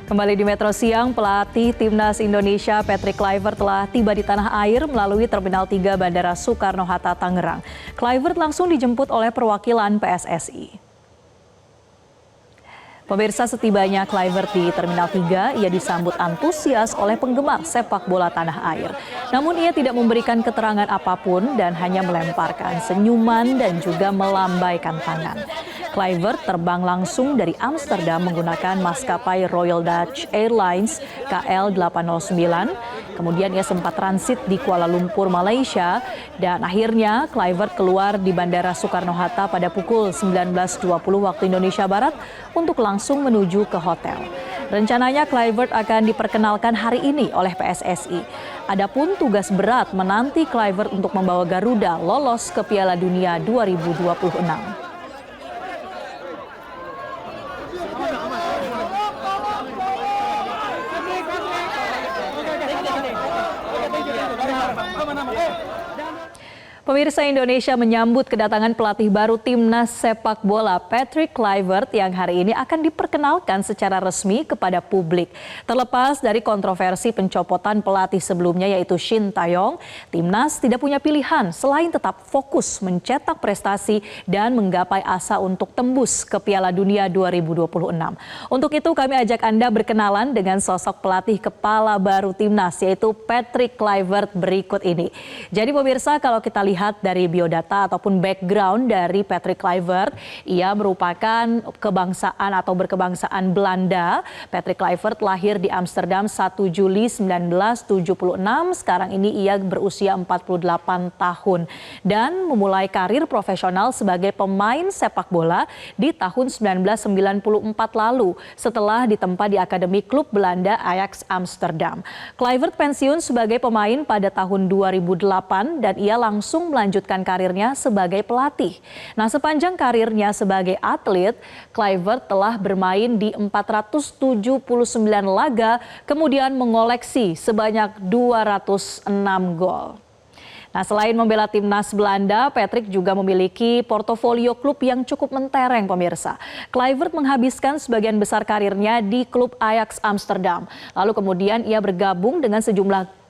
Kembali di Metro Siang, pelatih Timnas Indonesia Patrick Kluivert telah tiba di tanah air melalui Terminal 3 Bandara Soekarno-Hatta, Tangerang. Kluivert langsung dijemput oleh perwakilan PSSI. Pemirsa, setibanya Kluivert di Terminal 3, ia disambut antusias oleh penggemar sepak bola tanah air. Namun ia tidak memberikan keterangan apapun dan hanya melemparkan senyuman dan juga melambaikan tangan. Kluivert terbang langsung dari Amsterdam menggunakan maskapai Royal Dutch Airlines KL809. Kemudian ia sempat transit di Kuala Lumpur, Malaysia, dan akhirnya Kluivert keluar di Bandara Soekarno-Hatta pada pukul 19.20 waktu Indonesia Barat untuk langsung menuju ke hotel. Rencananya Kluivert akan diperkenalkan hari ini oleh PSSI. Adapun tugas berat menanti Kluivert untuk membawa Garuda lolos ke Piala Dunia 2026. Pemirsa, Indonesia menyambut kedatangan pelatih baru Timnas sepak bola Patrick Kluivert yang hari ini akan diperkenalkan secara resmi kepada publik. Terlepas dari kontroversi pencopotan pelatih sebelumnya yaitu Shin Tae-yong, Timnas tidak punya pilihan selain tetap fokus mencetak prestasi dan menggapai asa untuk tembus ke Piala Dunia 2026. Untuk itu kami ajak Anda berkenalan dengan sosok pelatih kepala baru Timnas yaitu Patrick Kluivert berikut ini. Jadi pemirsa, kalau kita lihat dari biodata ataupun background dari Patrick Kluivert, ia merupakan kebangsaan atau berkebangsaan Belanda. Patrick Kluivert lahir di Amsterdam 1 Juli 1976. Sekarang ini ia berusia 48 tahun dan memulai karir profesional sebagai pemain sepak bola di tahun 1994 lalu setelah ditempa di Akademi Klub Belanda Ajax Amsterdam. Kluivert pensiun sebagai pemain pada tahun 2008 dan ia langsung melanjutkan karirnya sebagai pelatih. Nah, sepanjang karirnya sebagai atlet, Kluivert telah bermain di 479 laga, kemudian mengoleksi sebanyak 206 gol. Nah, selain membela timnas Belanda, Patrick juga memiliki portofolio klub yang cukup mentereng, pemirsa. Kluivert menghabiskan sebagian besar karirnya di klub Ajax Amsterdam. Lalu kemudian ia bergabung dengan sejumlah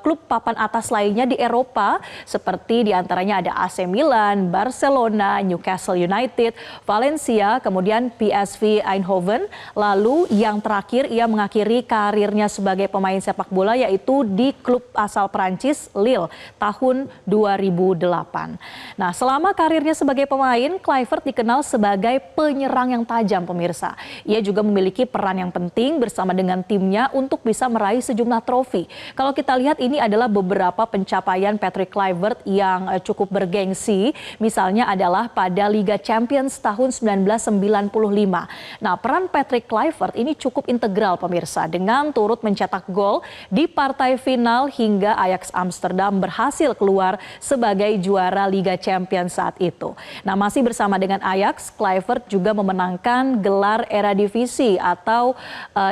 klub papan atas lainnya di Eropa, seperti diantaranya ada AC Milan, Barcelona, Newcastle United, Valencia, kemudian PSV Eindhoven. Lalu yang terakhir ia mengakhiri karirnya sebagai pemain sepak bola yaitu di klub asal Prancis Lille tahun 2008. Nah, selama karirnya sebagai pemain, Kluivert dikenal sebagai penyerang yang tajam, pemirsa. Ia juga memiliki peran yang penting bersama dengan timnya untuk bisa meraih sejumlah trofi. Kalau kita lihat, ini adalah beberapa pencapaian Patrick Kluivert yang cukup bergengsi. Misalnya adalah pada Liga Champions tahun 1995. Nah, peran Patrick Kluivert ini cukup integral, pemirsa, dengan turut mencetak gol di partai final hingga Ajax Amsterdam berhasil keluar sebagai juara Liga Champions saat itu. Nah, masih bersama dengan Ajax, Kluivert juga memenangkan gelar Eredivisie atau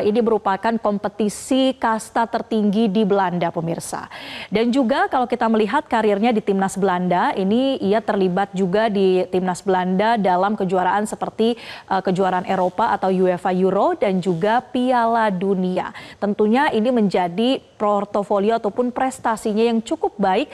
ini merupakan kompetisi kasta tertinggi di Belanda, pemirsa. Dan juga kalau kita melihat karirnya di timnas Belanda, ini ia terlibat juga di timnas Belanda dalam kejuaraan seperti kejuaraan Eropa atau UEFA Euro dan juga Piala Dunia. Tentunya ini menjadi portofolio ataupun prestasinya yang cukup baik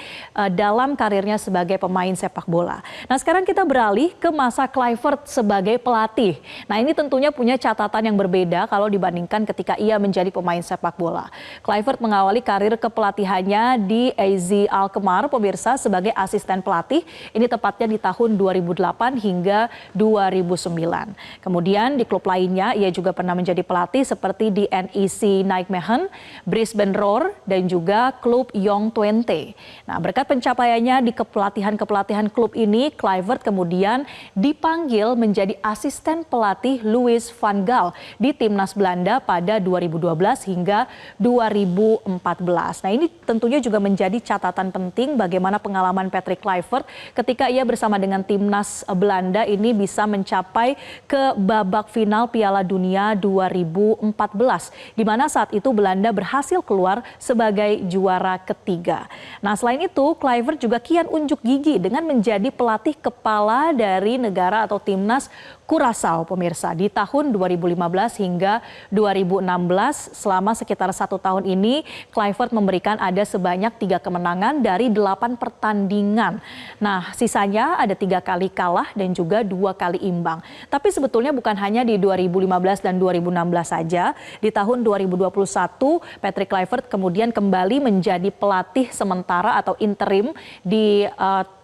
dalam karirnya sebagai pemain sepak bola. Nah, sekarang kita beralih ke masa Kluivert sebagai pelatih. Nah, ini tentunya punya catatan yang berbeda kalau dibandingkan ketika ia menjadi pemain sepak bola. Kluivert mengawali karir kepelatihannya di AZ Alkmaar, pemirsa, sebagai asisten pelatih. Ini tepatnya di tahun 2008 hingga 2009. Kemudian di klub lainnya ia juga pernah menjadi pelatih seperti di NEC Nijmegen, Brisbane Roar, dan juga klub Young Twente. Nah, berkat pencapaiannya di kepelatihan klub ini, Kluivert kemudian dipanggil menjadi asisten pelatih Louis van Gaal di timnas Belanda pada 2012 hingga 2014. Nah, ini tentunya juga menjadi catatan penting bagaimana pengalaman Patrick Kluivert ketika ia bersama dengan timnas Belanda ini bisa mencapai ke babak final Piala Dunia 2014, di mana saat itu Belanda berhasil keluar sebagai juara ketiga. Nah, selain itu, Kluivert juga kian unjuk gigi dengan menjadi pelatih kepala dari negara atau timnas Curaçao, pemirsa. Di tahun 2015 hingga 2016, selama sekitar 1 tahun ini, Kluivert memberikan ada sebanyak 3 kemenangan dari 8 pertandingan. Nah, sisanya ada 3 kali kalah dan juga 2 kali imbang. Tapi sebetulnya bukan hanya di 2015 dan 2016 saja. Di tahun 2021, Patrick Kluivert kemudian kembali menjadi pelatih sementara atau interim di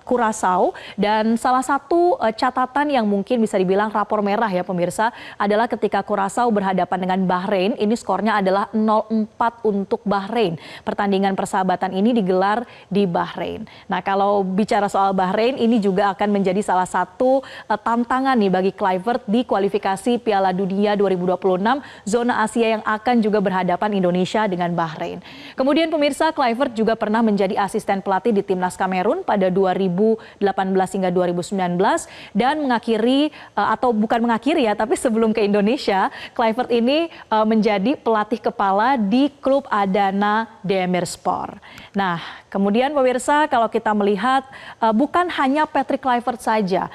Curaçao, dan salah satu catatan yang mungkin bisa dibilang rapor merah ya pemirsa adalah ketika Curaçao berhadapan dengan Bahrain, ini skornya adalah 0-4 untuk Bahrain. Pertandingan persahabatan ini digelar di Bahrain. Nah, kalau bicara soal Bahrain, ini juga akan menjadi salah satu tantangan nih bagi Kluivert di kualifikasi Piala Dunia 2026 zona Asia yang akan juga berhadapan Indonesia dengan Bahrain. Kemudian pemirsa, Kluivert juga pernah menjadi asisten pelatih di timnas Kamerun pada 2018 hingga 2019 dan mengakhiri atau bukan mengakhiri ya, tapi sebelum ke Indonesia, Kluivert ini menjadi pelatih kepala di klub Adana Demirspor. Nah, kemudian pemirsa, kalau kita melihat bukan hanya Patrick Kluivert saja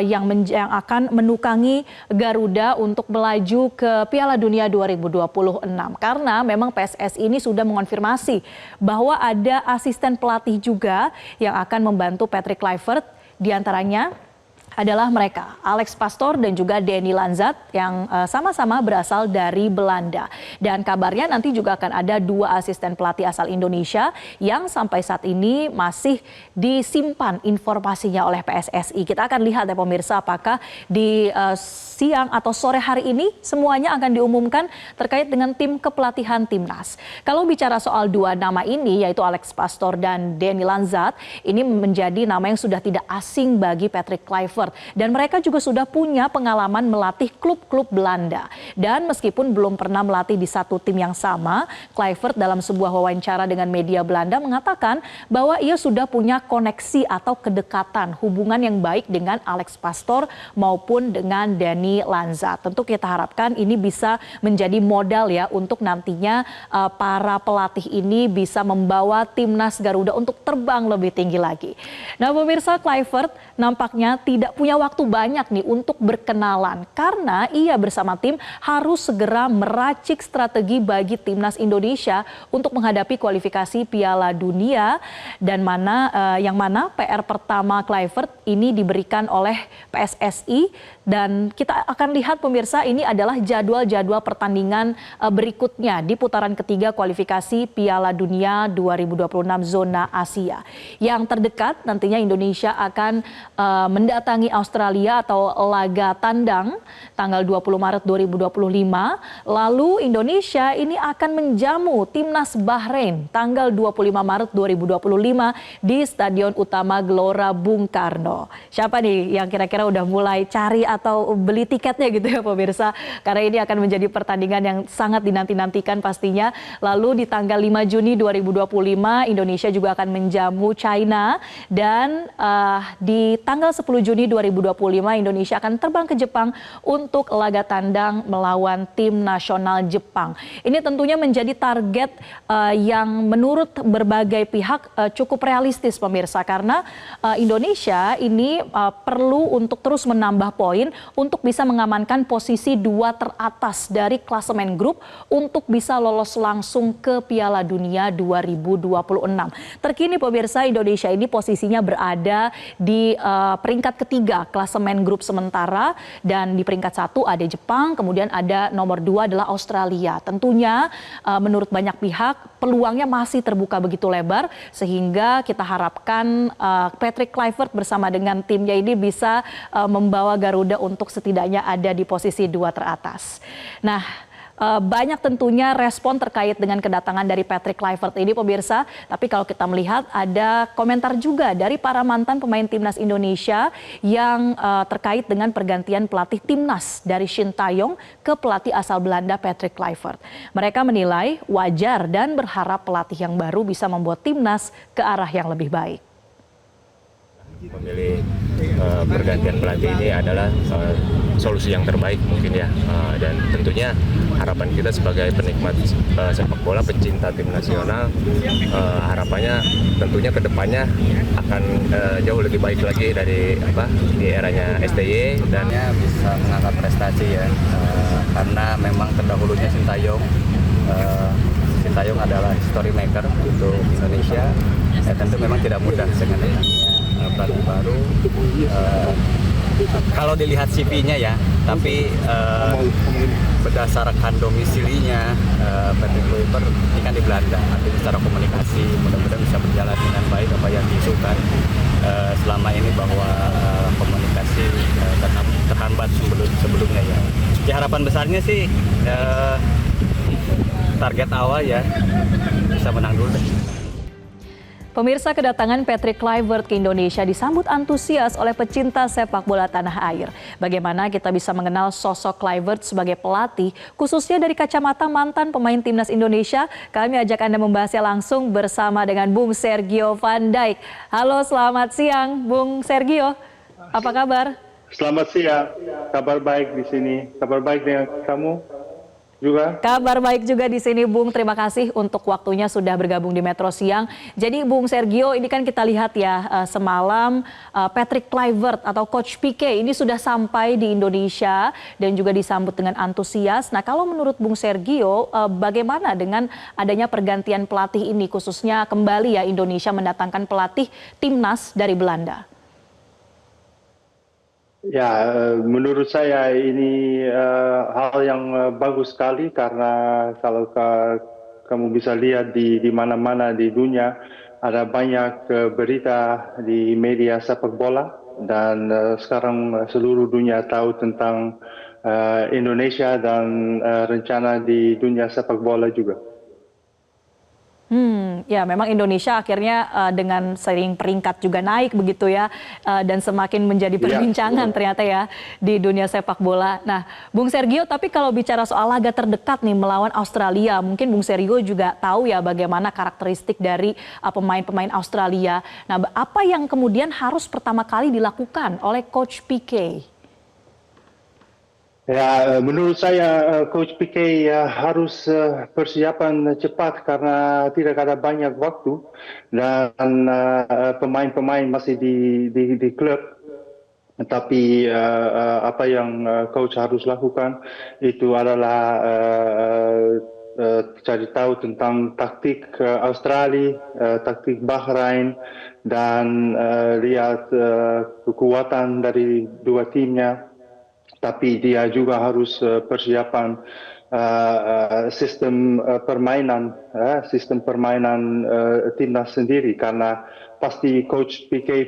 yang akan menukangi Garuda untuk melaju ke Piala Dunia 2026, karena memang PSSI ini sudah mengonfirmasi bahwa ada asisten pelatih juga yang akan membantu Patrick Kluivert, diantaranya adalah mereka, Alex Pastoor dan juga Danny Lanzat yang sama-sama berasal dari Belanda. Dan kabarnya nanti juga akan ada 2 asisten pelatih asal Indonesia yang sampai saat ini masih disimpan informasinya oleh PSSI. Kita akan lihat ya pemirsa, apakah di siang atau sore hari ini semuanya akan diumumkan terkait dengan tim kepelatihan timnas. Kalau bicara soal 2 nama ini, yaitu Alex Pastoor dan Danny Lanzat, ini menjadi nama yang sudah tidak asing bagi Patrick Kluivert. Dan mereka juga sudah punya pengalaman melatih klub-klub Belanda. Dan meskipun belum pernah melatih di satu tim yang sama, Kluivert dalam sebuah wawancara dengan media Belanda mengatakan bahwa ia sudah punya koneksi atau kedekatan, hubungan yang baik dengan Alex Pastoor maupun dengan Danny Lanzat. Tentu kita harapkan ini bisa menjadi modal ya untuk nantinya para pelatih ini bisa membawa timnas Garuda untuk terbang lebih tinggi lagi. Nah pemirsa, Kluivert nampaknya tidak punya waktu banyak nih untuk berkenalan karena ia bersama tim harus segera meracik strategi bagi timnas Indonesia untuk menghadapi kualifikasi Piala Dunia, dan yang mana PR pertama Kluivert ini diberikan oleh PSSI. Dan kita akan lihat pemirsa, ini adalah jadwal-jadwal pertandingan berikutnya di putaran ketiga kualifikasi Piala Dunia 2026 zona Asia. Yang terdekat nantinya Indonesia akan mendatangi Australia atau laga tandang tanggal 20 Maret 2025. Lalu Indonesia ini akan menjamu timnas Bahrain tanggal 25 Maret 2025 di Stadion Utama Gelora Bung Karno. Siapa nih yang kira-kira udah mulai cari atau beli tiketnya gitu ya pemirsa, karena ini akan menjadi pertandingan yang sangat dinanti-nantikan pastinya. Lalu di tanggal 5 Juni 2025 Indonesia juga akan menjamu China, dan di tanggal 10 Juni 2025 Indonesia akan terbang ke Jepang untuk laga tandang melawan tim nasional Jepang. Ini tentunya menjadi target yang menurut berbagai pihak cukup realistis pemirsa, karena Indonesia ini perlu untuk terus menambah poin untuk bisa mengamankan posisi 2 teratas dari klasemen grup untuk bisa lolos langsung ke Piala Dunia 2026. Terkini pemirsa, Indonesia ini posisinya berada di peringkat ketiga klasemen grup sementara, dan di peringkat 1 ada Jepang, kemudian ada nomor 2 adalah Australia. Tentunya menurut banyak pihak peluangnya masih terbuka begitu lebar, sehingga kita harapkan Patrick Kluivert bersama dengan timnya ini bisa membawa Garuda untuk setidaknya ada di posisi 2 teratas. Nah, Banyak tentunya respon terkait dengan kedatangan dari Patrick Kluivert ini pemirsa. Tapi kalau kita melihat ada komentar juga dari para mantan pemain timnas Indonesia yang terkait dengan pergantian pelatih timnas dari Shin Tae-yong ke pelatih asal Belanda Patrick Kluivert. Mereka menilai wajar dan berharap pelatih yang baru bisa membuat timnas ke arah yang lebih baik. Memilih pergantian pelatih ini adalah solusi yang terbaik mungkin ya, dan tentunya harapan kita sebagai penikmat sepak bola, pecinta tim nasional, harapannya tentunya kedepannya akan jauh lebih baik lagi dari di eranya STY dan bisa mengangkat prestasi ya, karena memang terdahulunya Shin Tae-yong. Shin Tae-yong adalah story maker untuk Indonesia. Tentu memang tidak mudah dengan pelatih baru. Kalau dilihat CV-nya ya, tapi berdasarkan domisilinya, Patrick Kluivert ini kan di Belanda, artinya secara komunikasi mudah-mudahan bisa berjalan dengan baik apa yang diisukan selama ini, bahwa komunikasi terhambat sebelumnya ya. Ya harapan besarnya sih target awal ya bisa menang dulu deh. Pemirsa, kedatangan Patrick Kluivert ke Indonesia disambut antusias oleh pecinta sepak bola tanah air. Bagaimana kita bisa mengenal sosok Kluivert sebagai pelatih, khususnya dari kacamata mantan pemain timnas Indonesia? Kami ajak Anda membahasnya langsung bersama dengan Bung Sergio Van Dijk. Halo, selamat siang Bung Sergio. Apa kabar? Selamat siang, kabar baik di sini. Kabar baik dengan kamu juga? Kabar baik juga di sini, Bung. Terima kasih untuk waktunya sudah bergabung di Metro Siang. Jadi Bung Sergio, ini kan kita lihat ya, semalam Patrick Kluivert atau Coach Pique ini sudah sampai di Indonesia dan juga disambut dengan antusias. Nah, kalau menurut Bung Sergio, bagaimana dengan adanya pergantian pelatih ini, khususnya kembali ya Indonesia mendatangkan pelatih timnas dari Belanda? Ya, menurut saya ini hal yang bagus sekali, karena kalau kamu bisa lihat di mana-mana di dunia ada banyak berita di media sepak bola, dan sekarang seluruh dunia tahu tentang Indonesia dan rencana di dunia sepak bola juga. Ya memang Indonesia akhirnya dengan sering peringkat juga naik begitu ya, dan semakin menjadi perbincangan ternyata ya di dunia sepak bola. Nah, Bung Sergio, tapi kalau bicara soal laga terdekat nih melawan Australia, mungkin Bung Sergio juga tahu ya bagaimana karakteristik dari pemain-pemain Australia. Nah, apa yang kemudian harus pertama kali dilakukan oleh Coach Pique? Ya, menurut saya Coach Pique harus persiapan cepat, karena tidak ada banyak waktu, dan pemain-pemain masih di klub. Tapi apa yang coach harus lakukan itu adalah cari tahu tentang taktik Australia, taktik Bahrain, dan lihat kekuatan dari dua timnya. Tapi dia juga harus persiapan sistem permainan timnas sendiri, karena pasti Coach Pique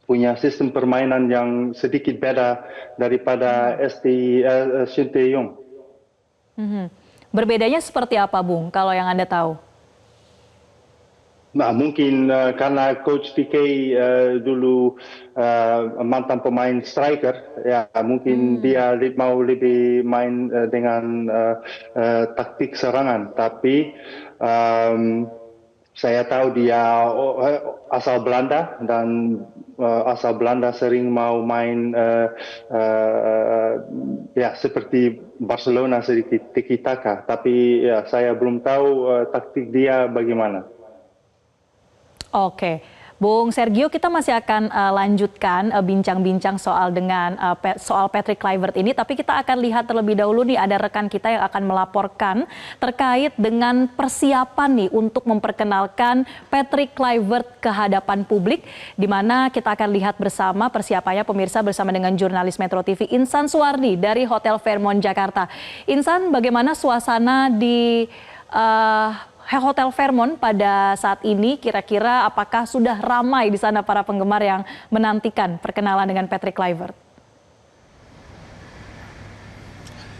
punya sistem permainan yang sedikit beda daripada Shin Tae-yong. Berbedanya seperti apa, Bung, kalau yang Anda tahu? Nah, mungkin karena Coach Pique dulu mantan pemain striker, ya mungkin dia mau lebih main dengan taktik serangan. Tapi saya tahu dia asal Belanda, dan asal Belanda sering mau main ya seperti Barcelona, sedikit tiki-taka. Tapi ya saya belum tahu taktik dia bagaimana. Oke, Bung Sergio, kita masih akan lanjutkan bincang-bincang soal Patrick Kluivert ini, tapi kita akan lihat terlebih dahulu nih, ada rekan kita yang akan melaporkan terkait dengan persiapan nih untuk memperkenalkan Patrick Kluivert ke hadapan publik, di mana kita akan lihat bersama persiapannya pemirsa bersama dengan jurnalis Metro TV Insan Suwardi dari Hotel Fairmont Jakarta. Insan, bagaimana suasana di Hotel Fairmont pada saat ini, kira-kira apakah sudah ramai di sana para penggemar yang menantikan perkenalan dengan Patrick Kluivert?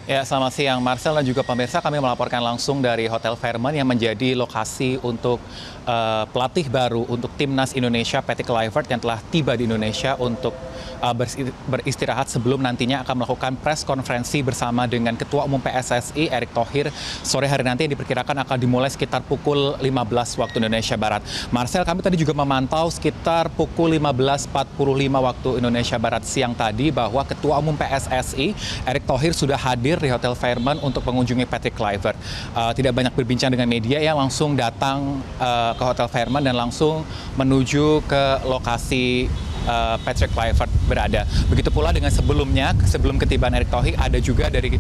Ya, selamat siang Marcel dan juga pemirsa. Kami melaporkan langsung dari Hotel Fairmont yang menjadi lokasi untuk pelatih baru untuk timnas Indonesia, Patrick Kluivert, yang telah tiba di Indonesia untuk beristirahat sebelum nantinya akan melakukan press konferensi bersama dengan Ketua Umum PSSI Erick Thohir sore hari nanti, yang diperkirakan akan dimulai sekitar pukul 15 waktu Indonesia Barat. Marcel, kami tadi juga memantau sekitar pukul 15.45 waktu Indonesia Barat siang tadi bahwa Ketua Umum PSSI Erick Thohir sudah hadir di Hotel Fairmont untuk mengunjungi Patrick Kluivert. Tidak banyak berbincang dengan media, yang langsung datang ke Hotel Fairmont dan langsung menuju ke lokasi Patrick Kluivert berada. Begitu pula dengan sebelumnya, sebelum ketibaan Erick Thohir, ada juga dari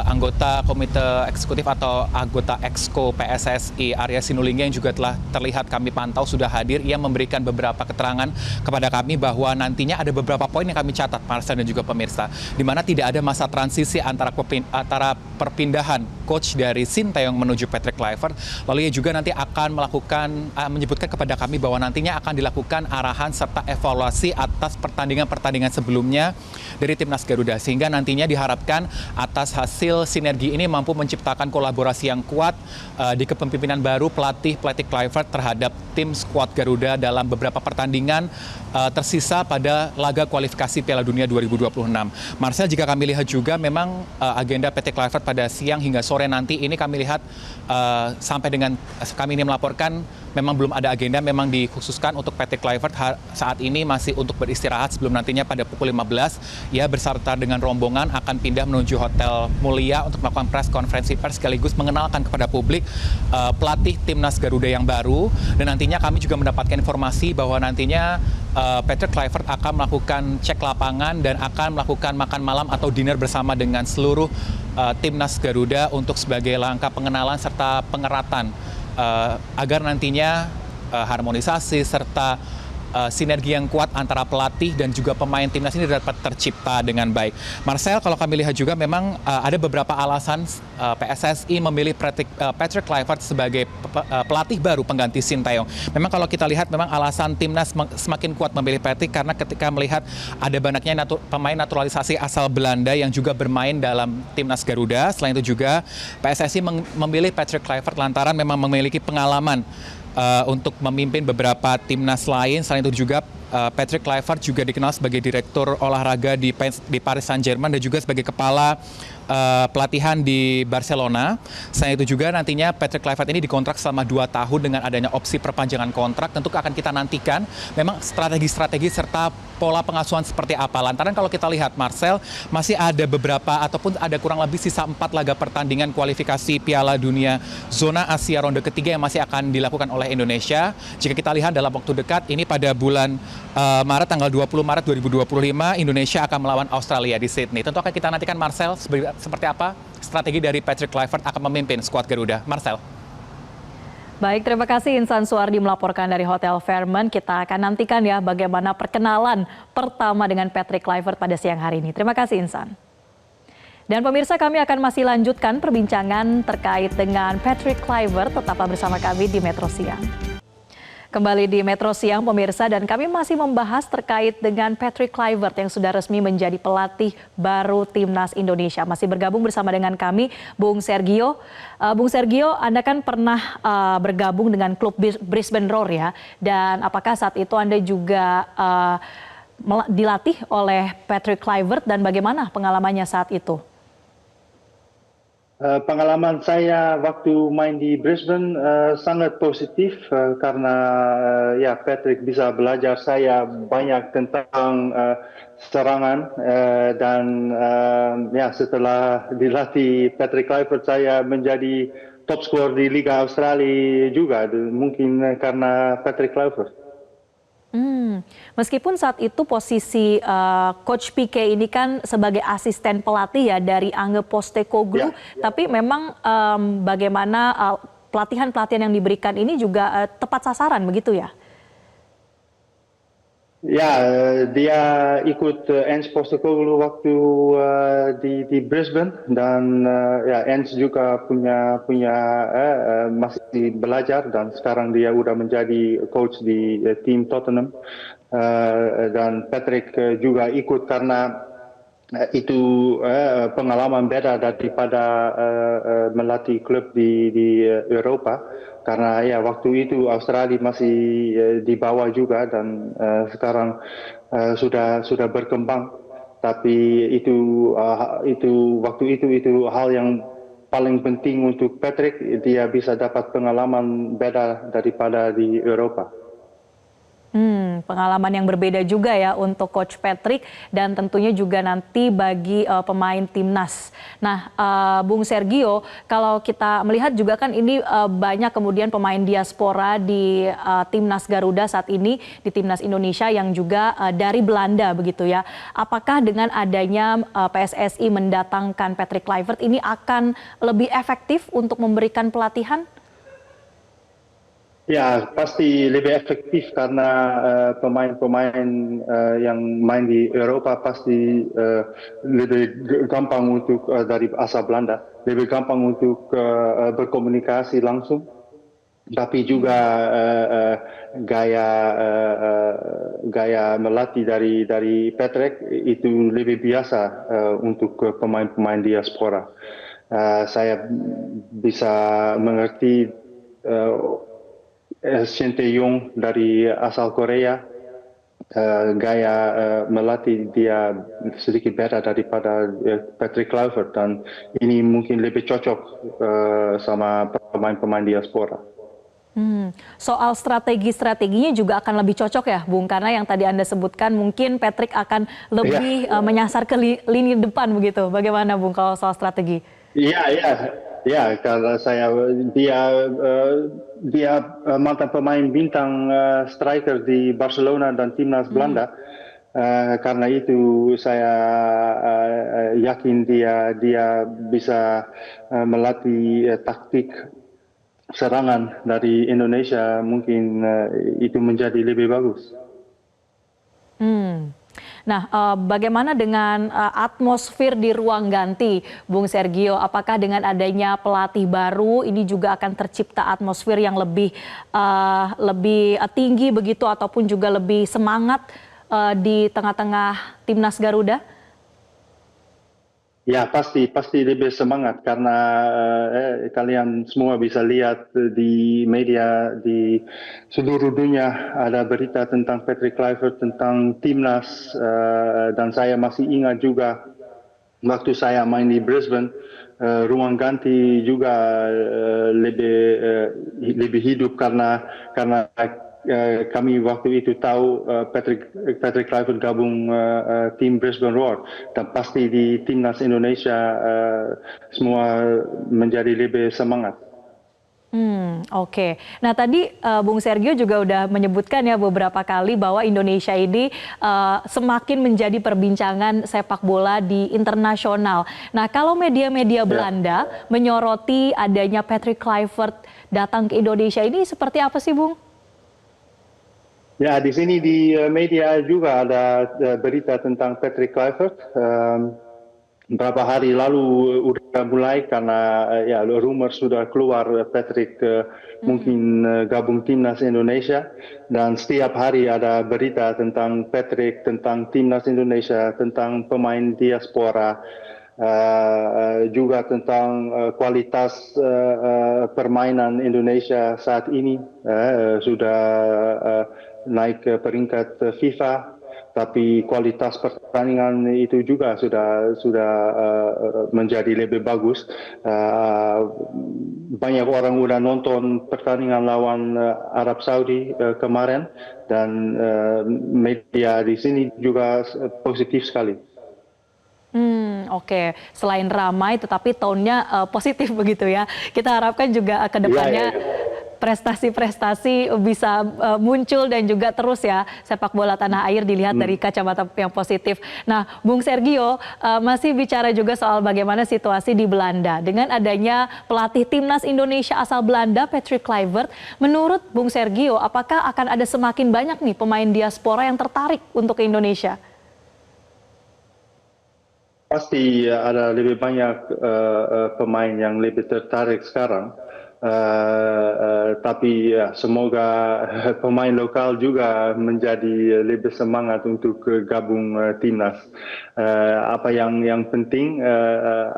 anggota komite eksekutif atau anggota Exco PSSI Arya Sinulinga yang juga telah terlihat kami pantau sudah hadir. Ia memberikan beberapa keterangan kepada kami bahwa nantinya ada beberapa poin yang kami catat, Marcel dan juga pemirsa, di mana tidak ada masa transisi antara perpindahan coach dari Sinteyong menuju Patrick Kluivert. Lalu ia juga nanti akan menyebutkan kepada kami bahwa nantinya akan dilakukan arahan serta evaluasi atas pertandingan-pertandingan sebelumnya dari Timnas Garuda, sehingga nantinya diharapkan atas hasil sinergi ini mampu menciptakan kolaborasi yang kuat di kepemimpinan baru pelatih Kluivert terhadap tim skuad Garuda dalam beberapa pertandingan tersisa pada laga kualifikasi Piala Dunia 2026. Marcel, jika kami lihat juga memang agenda PT Kluivert pada siang hingga sore nanti ini kami lihat sampai dengan kami ini melaporkan memang belum ada agenda, memang dikhususkan untuk PT Kluivert saat ini masih untuk beristirahat sebelum nantinya pada pukul 15 ia berserta dengan rombongan akan pindah menuju Hotel Mulia untuk melakukan press konferensi pers sekaligus mengenalkan kepada publik pelatih Timnas Garuda yang baru. Dan nantinya kami juga mendapatkan informasi bahwa nantinya Patrick Kluivert akan melakukan cek lapangan dan akan melakukan makan malam atau dinner bersama dengan seluruh Timnas Garuda untuk sebagai langkah pengenalan serta pengeratan agar nantinya harmonisasi serta sinergi yang kuat antara pelatih dan juga pemain timnas ini dapat tercipta dengan baik. Marcel, kalau kami lihat juga memang ada beberapa alasan PSSI memilih Patrick Kluivert sebagai pelatih baru pengganti Sinteyong. Memang kalau kita lihat memang alasan timnas semakin kuat memilih Patrick karena ketika melihat ada banyaknya pemain naturalisasi asal Belanda yang juga bermain dalam timnas Garuda. Selain itu juga PSSI memilih Patrick Kluivert lantaran memang memiliki pengalaman untuk memimpin beberapa timnas lain. Selain itu juga Patrick Kluivert juga dikenal sebagai direktur olahraga di Paris Saint-Germain dan juga sebagai kepala pelatihan di Barcelona. Selain itu juga nantinya Patrick Kluivert ini dikontrak selama 2 tahun dengan adanya opsi perpanjangan kontrak. Tentu akan kita nantikan memang strategi-strategi serta pola pengasuhan seperti apa. Lantaran kalau kita lihat, Marcel, masih ada beberapa ataupun ada kurang lebih sisa 4 laga pertandingan kualifikasi Piala Dunia zona Asia ronde ketiga yang masih akan dilakukan oleh Indonesia. Jika kita lihat dalam waktu dekat ini pada bulan Maret, tanggal 20 Maret 2025, Indonesia akan melawan Australia di Sydney. Tentu akan kita nantikan, Marcel, seperti apa strategi dari Patrick Kluivert akan memimpin skuad Garuda. Marcel. Baik, terima kasih Insan Suwardi melaporkan dari Hotel Fairmont. Kita akan nantikan ya bagaimana perkenalan pertama dengan Patrick Kluivert pada siang hari ini. Terima kasih Insan. Dan pemirsa, kami akan masih lanjutkan perbincangan terkait dengan Patrick Kluivert. Tetaplah bersama kami di Metro Siang. Kembali di Metro Siang pemirsa, dan kami masih membahas terkait dengan Patrick Kluivert yang sudah resmi menjadi pelatih baru Timnas Indonesia. Masih bergabung bersama dengan kami Bung Sergio. Bung Sergio, Anda kan pernah bergabung dengan klub Brisbane Roar ya, dan apakah saat itu Anda juga dilatih oleh Patrick Kluivert dan bagaimana pengalamannya saat itu? Pengalaman saya waktu main di Brisbane sangat positif karena ya Patrick bisa belajar saya banyak tentang serangan dan ya setelah dilatih Patrick Kluivert saya menjadi top skor di Liga Australia juga, mungkin karena Patrick Kluivert. Meskipun saat itu posisi Coach Pique ini kan sebagai asisten pelatih ya dari Ange Postecoglou, tapi memang bagaimana pelatihan-pelatihan yang diberikan ini juga tepat sasaran begitu ya? Ya, dia ikut Ange Postecoglou waktu di Brisbane dan ya Ange juga punya masih belajar dan sekarang dia udah menjadi coach di tim Tottenham dan Patrick juga ikut karena itu pengalaman beda daripada melatih klub di Eropa, karena ya waktu itu Australia masih di bawah juga, dan sekarang sudah berkembang. Tapi itu waktu itu hal yang paling penting untuk Patrick. Dia bisa dapat pengalaman beda daripada di Eropa. Pengalaman yang berbeda juga ya untuk Coach Patrick, dan tentunya juga nanti bagi pemain timnas. Nah, Bung Sergio, kalau kita melihat juga kan ini banyak kemudian pemain diaspora di timnas Garuda saat ini, di timnas Indonesia yang juga dari Belanda begitu ya. Apakah dengan adanya PSSI mendatangkan Patrick Kluivert ini akan lebih efektif untuk memberikan pelatihan? Ya, pasti lebih efektif karena pemain-pemain yang main di Eropa pasti lebih gampang untuk dari asal Belanda, lebih gampang untuk berkomunikasi langsung. Tapi juga gaya melatih dari Patrick itu lebih biasa untuk pemain-pemain diaspora. Saya bisa mengerti Shin Tae-yong dari asal Korea, gaya melatih dia sedikit beda daripada Patrick Kluivert, dan ini mungkin lebih cocok sama pemain-pemain diaspora. Soal strateginya juga akan lebih cocok ya, Bung, karena yang tadi Anda sebutkan mungkin Patrick akan lebih menyasar ke lini depan begitu. Bagaimana, Bung, kalau soal strategi? Ya, kalau dia mantan pemain bintang striker di Barcelona dan timnas Belanda. Karena itu saya yakin dia bisa melatih taktik serangan dari Indonesia, mungkin itu menjadi lebih bagus. Nah, bagaimana dengan atmosfer di ruang ganti, Bung Sergio? Apakah dengan adanya pelatih baru ini juga akan tercipta atmosfer yang lebih tinggi begitu, ataupun juga lebih semangat di tengah-tengah timnas Garuda? Ya, pasti lebih semangat karena kalian semua bisa lihat di media di seluruh dunia ada berita tentang Patrick Kluivert, tentang timnas, dan saya masih ingat juga waktu saya main di Brisbane, ruang ganti juga lebih hidup karena kami waktu itu tahu Patrick Kluivert gabung tim Brisbane Roar, dan pasti di timnas Indonesia semua menjadi lebih semangat. Oke. Nah, tadi Bung Sergio juga udah menyebutkan ya beberapa kali bahwa Indonesia ini semakin menjadi perbincangan sepak bola di internasional. Nah, kalau media-media Belanda menyoroti adanya Patrick Kluivert datang ke Indonesia ini seperti apa sih, Bung? Ya, di sini di media juga ada berita tentang Patrick Kluivert. Beberapa hari lalu udah mulai karena ya rumor sudah keluar Patrick mungkin gabung timnas Indonesia, dan setiap hari ada berita tentang Patrick, tentang timnas Indonesia, tentang pemain diaspora, juga tentang kualitas permainan Indonesia saat ini. Sudah naik ke peringkat FIFA. Tapi kualitas pertandingan itu juga sudah menjadi lebih bagus. Banyak orang udah nonton pertandingan lawan Arab Saudi kemarin, dan media di sini juga positif sekali. Oke. Selain ramai, tetapi tone-nya positif begitu ya. Kita harapkan juga ke depannya prestasi-prestasi bisa muncul, dan juga terus ya sepak bola tanah air dilihat dari kacamata yang positif. Nah, Bung Sergio, masih bicara juga soal bagaimana situasi di Belanda. Dengan adanya pelatih timnas Indonesia asal Belanda, Patrick Kluivert, menurut Bung Sergio, apakah akan ada semakin banyak nih pemain diaspora yang tertarik untuk ke Indonesia? Pasti ada lebih banyak pemain yang lebih tertarik sekarang. Tapi ya, semoga pemain lokal juga menjadi lebih semangat untuk gabung timnas. Apa yang penting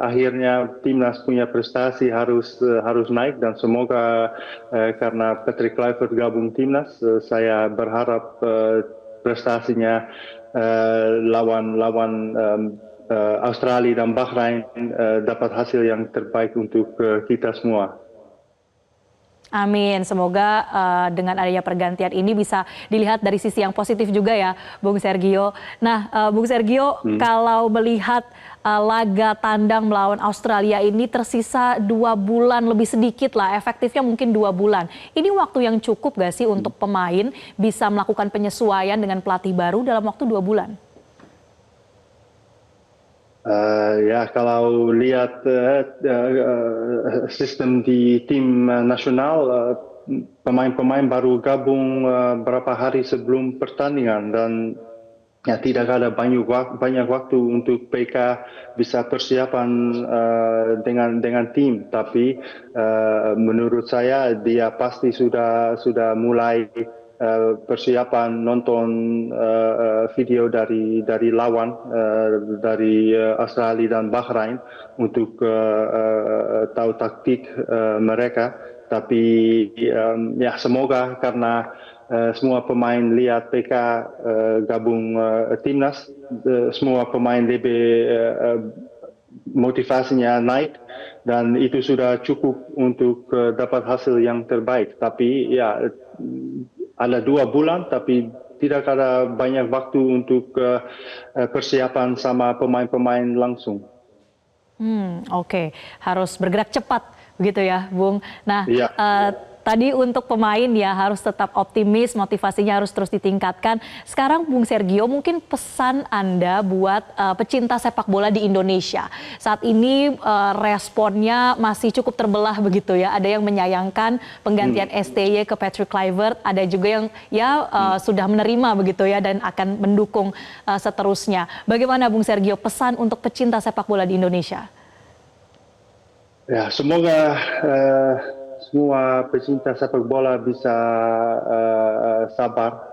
akhirnya timnas punya prestasi harus naik, dan semoga karena Patrick Kluivert gabung timnas, saya berharap prestasinya lawan Australia dan Bahrain dapat hasil yang terbaik untuk kita semua. Amin, semoga dengan adanya pergantian ini bisa dilihat dari sisi yang positif juga ya, Bung Sergio. Nah, Bung Sergio, kalau melihat laga tandang melawan Australia ini tersisa 2 bulan lebih sedikit lah, efektifnya mungkin 2 bulan. Ini waktu yang cukup gak sih untuk pemain bisa melakukan penyesuaian dengan pelatih baru dalam waktu 2 bulan? Ya, kalau lihat sistem di tim nasional, pemain-pemain baru gabung berapa hari sebelum pertandingan, dan ya tidak ada banyak waktu untuk PK bisa persiapan dengan tim. Tapi menurut saya dia pasti sudah mulai persiapan nonton video dari lawan dari Australia dan Bahrain untuk tahu taktik mereka. Tapi ya semoga karena semua pemain lihat PK gabung timnas, semua pemain lebih motivasinya naik, dan itu sudah cukup untuk dapat hasil yang terbaik. Tapi ya ada 2 bulan, tapi tidak ada banyak waktu untuk persiapan sama pemain-pemain langsung. Oke, harus bergerak cepat begitu ya, Bung. Nah, Ya. tadi untuk pemain ya harus tetap optimis, motivasinya harus terus ditingkatkan. Sekarang Bung Sergio, mungkin pesan Anda buat pecinta sepak bola di Indonesia. Saat ini responnya masih cukup terbelah begitu ya. Ada yang menyayangkan penggantian STY ke Patrick Kluivert, ada juga yang sudah menerima begitu ya dan akan mendukung seterusnya. Bagaimana Bung Sergio pesan untuk pecinta sepak bola di Indonesia? Ya, semoga semua pecinta sepak bola bisa sabar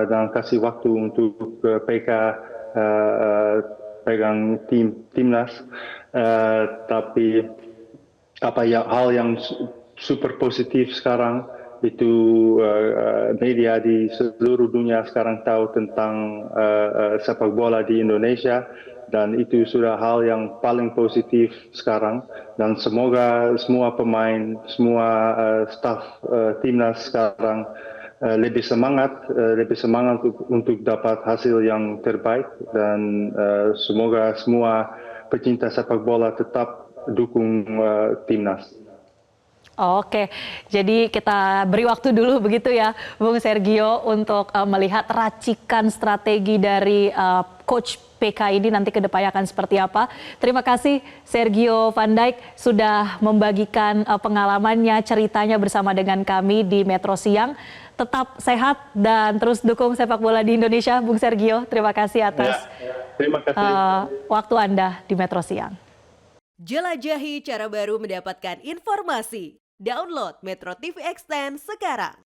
dan kasih waktu untuk PK pegang timnas. Tapi hal yang super positif sekarang itu media di seluruh dunia sekarang tahu tentang sepak bola di Indonesia, dan itu sudah hal yang paling positif sekarang. Dan semoga semua pemain, semua staf timnas sekarang lebih semangat untuk dapat hasil yang terbaik, dan semoga semua pecinta sepak bola tetap dukung timnas. Oke, jadi kita beri waktu dulu begitu ya, Bung Sergio, untuk melihat racikan strategi dari Coach PK ini nanti ke depannya akan seperti apa. Terima kasih Sergio Van Dijk sudah membagikan pengalamannya, ceritanya bersama dengan kami di Metro Siang. Tetap sehat dan terus dukung sepak bola di Indonesia, Bung Sergio. Terima kasih atas Terima kasih. waktu Anda di Metro Siang. Jelajahi cara baru mendapatkan informasi. Download Metro TV Extend sekarang.